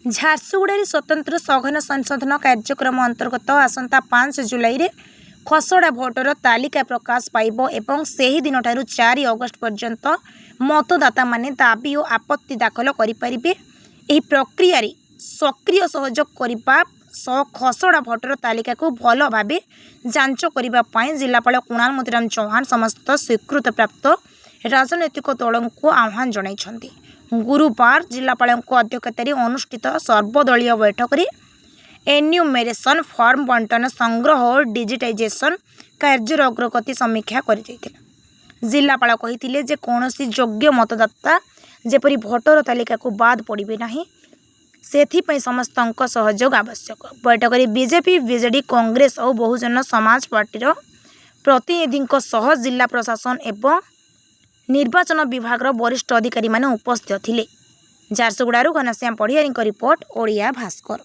ଝାରସୁଗୁଡ଼ାରେ ସ୍ୱତନ୍ତ୍ର ସଘନ ସଂଶୋଧନ କାର୍ଯ୍ୟକ୍ରମ ଅନ୍ତର୍ଗତ ଆସନ୍ତା 5 ଜୁଲାଇରେ ଖସଡ଼ା ଭୋଟର ତାଲିକା ପ୍ରକାଶ ପାଇବ ଏବଂ ସେହି ଦିନଠାରୁ 4 ଅଗଷ୍ଟ ପର୍ଯ୍ୟନ୍ତ ମତଦାତାମାନେ ଦାବି ଓ ଆପତ୍ତି ଦାଖଲ କରିପାରିବେ। ଏହି ପ୍ରକ୍ରିୟାରେ ସକ୍ରିୟ ସହଯୋଗ କରିବା ସହ ଖସଡ଼ା ଭୋଟର ତାଲିକାକୁ ଭଲ ଭାବେ ଯାଞ୍ଚ କରିବା ପାଇଁ ଜିଲ୍ଲାପାଳ କୁଣାଲ ମୋତିରାମ ଚୌହାନ ସମସ୍ତ ସ୍ୱୀକୃତିପ୍ରାପ୍ତ ରାଜନୈତିକ ଦଳଙ୍କୁ ଆହ୍ୱାନ ଜଣାଇଛନ୍ତି। ଗୁରୁବାର ଜିଲ୍ଲାପାଳଙ୍କ ଅଧ୍ୟକ୍ଷତାରେ ଅନୁଷ୍ଠିତ ସର୍ବଦଳୀୟ ବୈଠକରେ ଏନ୍ୟୁମେରେସନ୍ ଫର୍ମ ବଣ୍ଟନ ସଂଗ୍ରହ ଓ ଡିଜିଟାଇଜେସନ କାର୍ଯ୍ୟର ଅଗ୍ରଗତି ସମୀକ୍ଷା କରାଯାଇଥିଲା। ଜିଲ୍ଲାପାଳ କହିଥିଲେ ଯେ କୌଣସି ଯୋଗ୍ୟ ମତଦାତା ଯେପରି ଭୋଟର ତାଲିକାକୁ ବାଦ ପଡ଼ିବେ ନାହିଁ ସେଥିପାଇଁ ସମସ୍ତଙ୍କ ସହଯୋଗ ଆବଶ୍ୟକ। ବୈଠକରେ ବିଜେପି, ବିଜେଡି, କଂଗ୍ରେସ ଓ ବହୁଜନ ସମାଜ ପାର୍ଟିର ପ୍ରତିନିଧିଙ୍କ ସହ ଜିଲ୍ଲା ପ୍ରଶାସନ ଏବଂ ନିର୍ବାଚନ ବିଭାଗର ବରିଷ୍ଠ ଅଧିକାରୀମାନେ ଉପସ୍ଥିତ ଥିଲେ। ଝାରସୁଗୁଡ଼ାରୁ ଘନଶ୍ୟାମ ପଢ଼ିଆରୀଙ୍କ ରିପୋର୍ଟ, ଓଡ଼ିଆ ଭାସ୍କର।